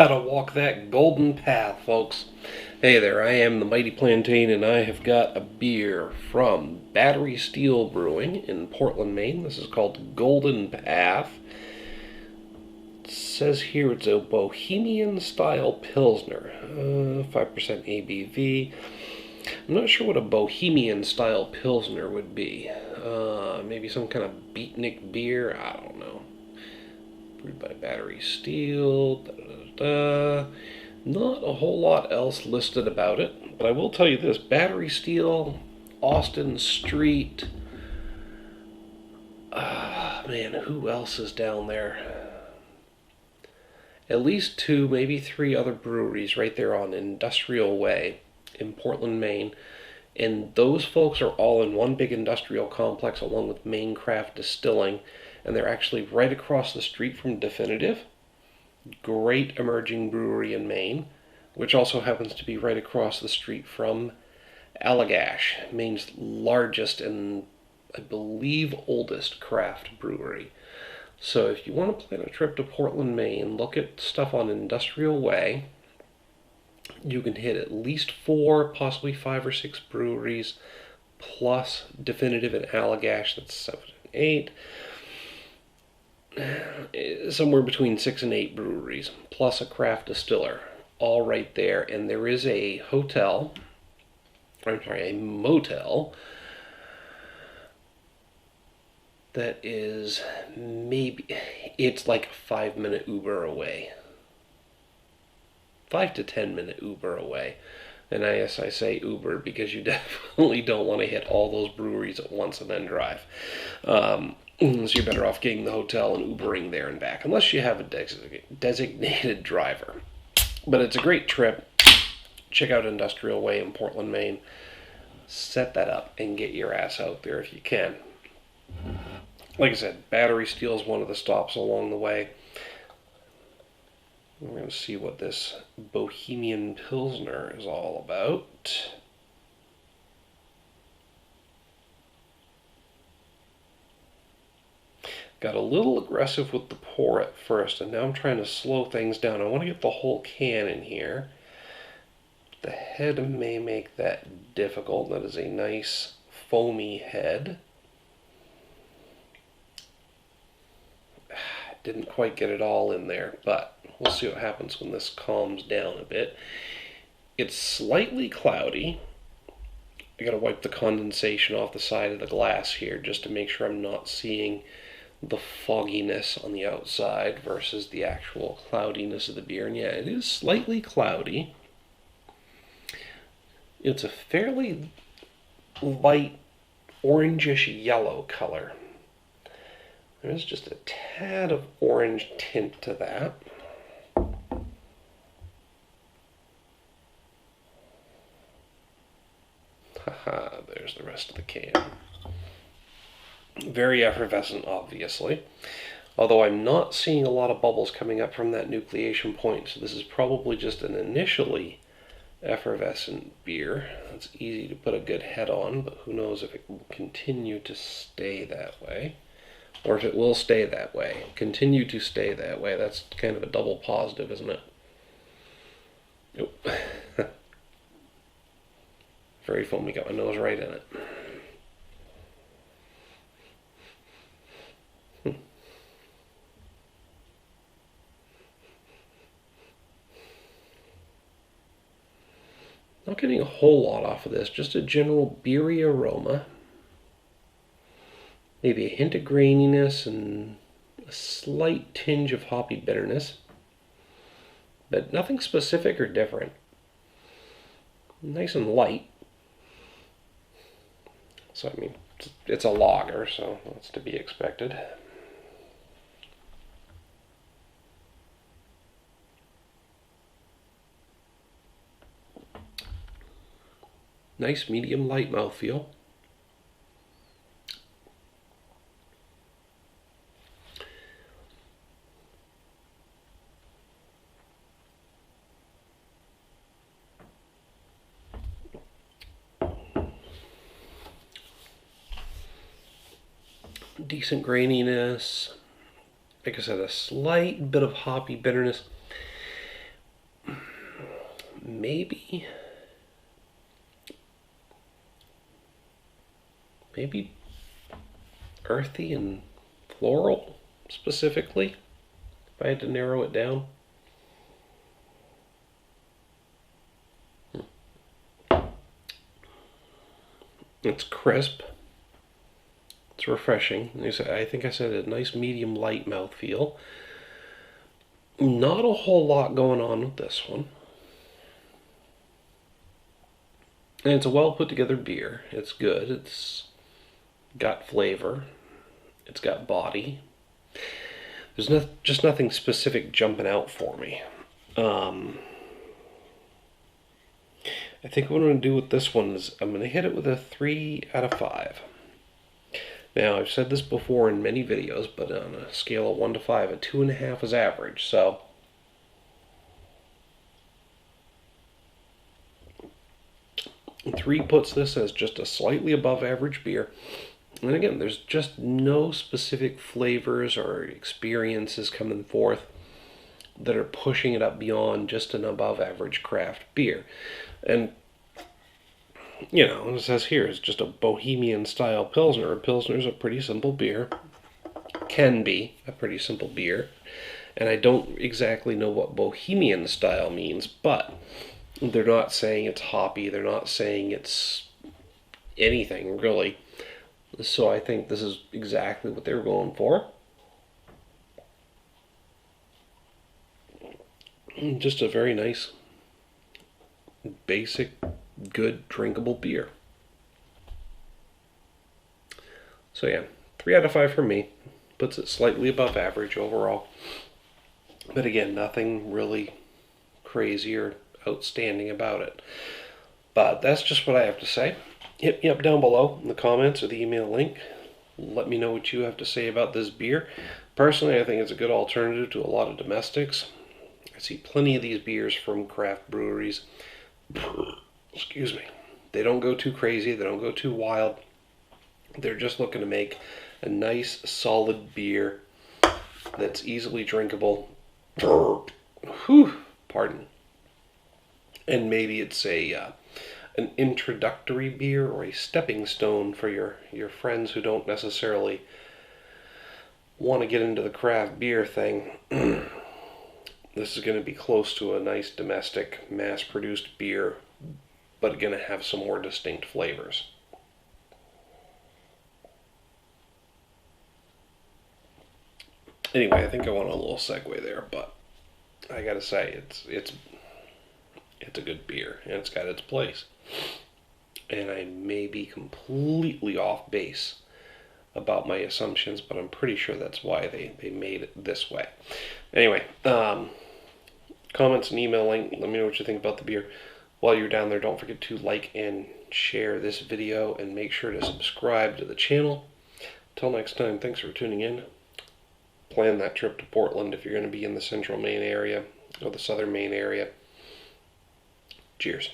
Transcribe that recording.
How to walk that golden path, folks. Hey there, I am the Mighty Plantain, and I have got a beer from Battery Steele Brewing in Portland, Maine. This is called Golden Path. It says here it's a Bohemian-style pilsner, 5% ABV. I'm not sure what a Bohemian-style pilsner would be. Maybe some kind of beatnik beer. I don't know. Brewed by Battery Steele. Not a whole lot else listed about it, but I will tell you this: Battery Steele, Austin Street. Man, who else is down there? At least 2, maybe 3 other breweries right there on Industrial Way in Portland, Maine. And those folks are all in one big industrial complex along with Maine Craft Distilling. And they're actually right across the street from Definitive. Great emerging brewery in Maine, which also happens to be right across the street from Allagash, Maine's largest and I believe oldest craft brewery. So if you want to plan a trip to Portland, Maine, look at stuff on Industrial Way. You can hit at least 4, possibly 5 or 6 breweries, plus Definitive and Allagash, that's 7 and 8. Somewhere between 6 and 8 breweries, plus a craft distiller, all right there. And there is a motel that is it's like a 5-minute Uber away. 5 to 10-minute Uber away. And I say Uber because you definitely don't want to hit all those breweries at once and then drive. So you're better off getting the hotel and Ubering there and back, unless you have a designated driver. But it's a great trip. Check out Industrial Way in Portland, Maine. Set that up and get your ass out there if you can. Like I said, Battery Steele is one of the stops along the way. We're going to see what this Bohemian Pilsner is all about. Got a little aggressive with the pour at first, and now I'm trying to slow things down. I want to get the whole can in here. The head may make that difficult. That is a nice foamy head. Didn't quite get it all in there, but we'll see what happens when this calms down a bit. It's slightly cloudy. I gotta wipe the condensation off the side of the glass here just to make sure I'm not seeing the fogginess on the outside versus the actual cloudiness of the beer. And yeah, it is slightly cloudy. It's a fairly light orangish yellow color. There's just a tad of orange tint to that. Haha, there's the rest of the can. Very effervescent, obviously. Although I'm not seeing a lot of bubbles coming up from that nucleation point, so this is probably just an initially effervescent beer. It's easy to put a good head on, but who knows if it will continue to stay that way. Or if it will stay that way. Continue to stay that way. That's kind of a double positive, isn't it? Nope. Very foamy. Got my nose right in it. Not getting a whole lot off of this. Just a general beery aroma. Maybe a hint of graininess and a slight tinge of hoppy bitterness. But nothing specific or different. Nice and light. So, I mean, it's a lager, so that's to be expected. Nice medium light mouthfeel. Decent graininess. Like I said, a slight bit of hoppy bitterness. maybe earthy and floral specifically, if I had to narrow it down. It's crisp. It's refreshing. I think I said a nice medium light mouthfeel. Not a whole lot going on with this one. And it's a well put together beer. It's good. It's got flavor. It's got body. There's just nothing specific jumping out for me. I think what I'm going to do with this one is I'm going to hit it with a 3 out of 5. Now, I've said this before in many videos, but on a scale of 1 to 5, a 2.5 is average. So, 3 puts this as just a slightly above average beer. And again, there's just no specific flavors or experiences coming forth that are pushing it up beyond just an above average craft beer. And, you know, it says here, it's just a Bohemian-style pilsner. A pilsner is a pretty simple beer. Can be a pretty simple beer. And I don't exactly know what Bohemian-style means, but they're not saying it's hoppy. They're not saying it's anything, really. So I think this is exactly what they were going for. Just a very nice, basic, good, drinkable beer. So yeah, 3 out of 5 for me. Puts it slightly above average overall. But again, nothing really crazy or outstanding about it. But that's just what I have to say. Hit me up down below in the comments or the email link. Let me know what you have to say about this beer. Personally, I think it's a good alternative to a lot of domestics. I see plenty of these beers from craft breweries. Excuse me. They don't go too crazy. They don't go too wild. They're just looking to make a nice, solid beer that's easily drinkable. Whew, pardon. And maybe it's an introductory beer or a stepping stone for your friends who don't necessarily want to get into the craft beer thing. This is going to be close to a nice domestic, mass-produced beer, but going to have some more distinct flavors. Anyway, I think I went on a little segue there, but I gotta say, it's a good beer, and it's got its place. And I may be completely off base about my assumptions, but I'm pretty sure that's why they made it this way. Anyway, comments and email link. Let me know what you think about the beer. While you're down there, don't forget to like and share this video, and make sure to subscribe to the channel. Till next time, thanks for tuning in. Plan that trip to Portland if you're going to be in the central Maine area or the southern Maine area. Cheers.